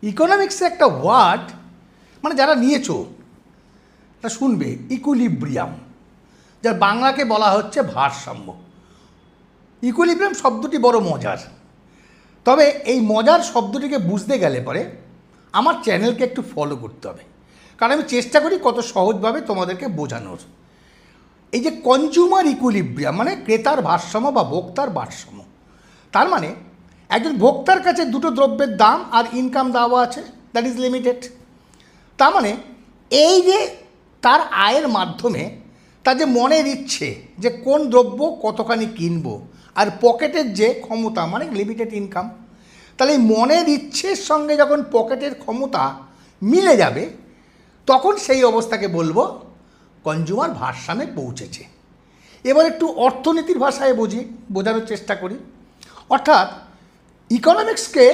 ইকোনমিক্সে একটা ওয়ার্ড মানে যারা নিয়েছো তা শুনবে, ইকুইলিব্রিয়াম, যার বাংলাকে বলা হচ্ছে ভারসাম্য। ইকুইলিব্রিয়াম শব্দটি বড় মজার, তবে এই মজার শব্দটিকে বুঝতে গেলে পরে আমার চ্যানেলকে একটু ফলো করতে হবে, কারণ আমি চেষ্টা করি কত সহজভাবে তোমাদেরকে বোঝানোর। এই যে কনজিউমার ইকুইলিব্রিয়াম মানে ক্রেতার ভারসাম্য বা ভোক্তার ভারসাম্য, তার মানে একজন ভোক্তার কাছে দুটো দ্রব্যের দাম আর ইনকাম দেওয়া আছে, দ্যাট ইজ লিমিটেড। তার মানে এই যে তার আয়ের মাধ্যমে তার যে মনের ইচ্ছে যে কোন দ্রব্য কতখানি কিনবো, আর পকেটের যে ক্ষমতা মানে লিমিটেড ইনকাম, তাহলে এই মনের ইচ্ছের সঙ্গে যখন পকেটের ক্ষমতা মিলে যাবে তখন সেই অবস্থাকে বলবো কনজিউমার ভারসাম্যে পৌঁছেছে। এবার একটু অর্থনীতির ভাষায় বোঝানোর চেষ্টা করি। অর্থাৎ ইকোনমিক্সকে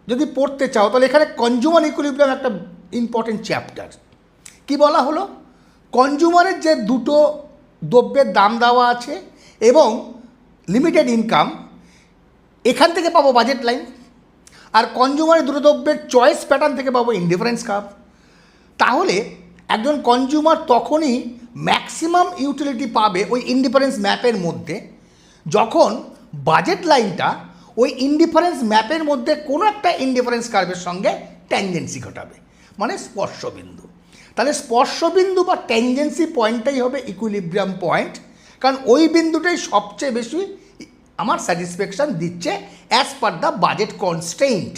যদি পড়তে চাও তাহলে এখানে কনজিউমার ইকুইলিব্রিয়াম একটা ইম্পর্টেন্ট চ্যাপ্টার। কি বলা হলো, কনজিউমারের যে দুটো দ্রব্যের দাম দেওয়া আছে এবং লিমিটেড ইনকাম, এখান থেকে পাবো বাজেট লাইন, আর কনজিউমারের দুটো দ্রব্যের চয়েস প্যাটার্ন থেকে পাবো ইনডিফারেন্স কার্ভ। তাহলে একজন কনজিউমার তখনই ম্যাক্সিমাম ইউটিলিটি পাবে ওই ইনডিফারেন্স ম্যাপের মধ্যে যখন বাজেট লাইনটা ওই ইনডিফারেন্স ম্যাপের মধ্যে কোনো একটা ইনডিফারেন্স কার্ভের সঙ্গে ট্যানজেন্সি ঘটাবে, মানে স্পর্শবিন্দু। তাহলে স্পর্শবিন্দু বা ট্যানজেন্সি পয়েন্টটাই হবে ইকুইলিব্রিয়াম পয়েন্ট, কারণ ওই বিন্দুটাই সবচেয়ে বেশি আমার স্যাটিসফ্যাকশান দিচ্ছে as per the budget constraint.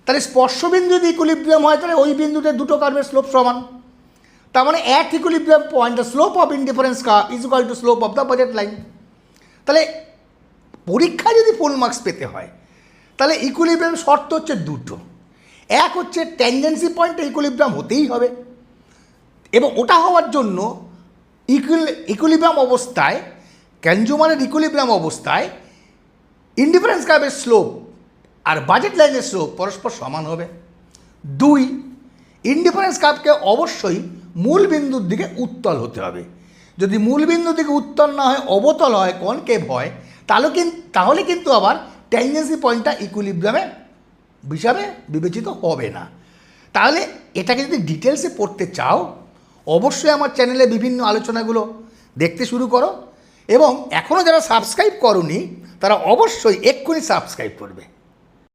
তাহলে স্পর্শবিন্দু যদি ইকুইলিব্রিয়াম হয় তাহলে ওই বিন্দুতে দুটো কার্ভের স্লোপ সমান। তার মানে at equilibrium point the slope of indifference curve is equal to slope of the budget line. তাহলে পরীক্ষায় যদি ফুল মার্কস পেতে হয় তাহলে ইকুইলিব্রিয়াম শর্ত হচ্ছে দুটো। এক হচ্ছে ট্যানজেন্সি পয়েন্টে ইকুইলিব্রিয়াম হতেই হবে, এবং ওটা হওয়ার জন্য ইকুইলিব্রিয়াম অবস্থায়, কনজিউমারের ইকুইলিব্রিয়াম অবস্থায় ইনডিফারেন্স কার্ভের স্লোপ আর বাজেট লাইনের স্লোপ পরস্পর সমান হবে। দুই, ইনডিফারেন্স কার্ভকে অবশ্যই মূল বিন্দুর দিকে উত্তল হতে হবে। যদি মূল বিন্দুর দিকে উত্তল না হয়, অবতল হয়, কনকেভ হয়, তাহলে কিন্তু আবার ট্যানজেন্সি পয়েন্টটা ইকুইলিব্রিয়ামে হিসাবে বিবেচিত হবে না। তাহলে এটাকে যদি ডিটেলসে পড়তে চাও অবশ্যই আমার চ্যানেলে বিভিন্ন আলোচনাগুলো দেখতে শুরু করো, এবং এখনও যারা সাবস্ক্রাইব করোনি তারা অবশ্যই এক্ষুনি সাবস্ক্রাইব করবে।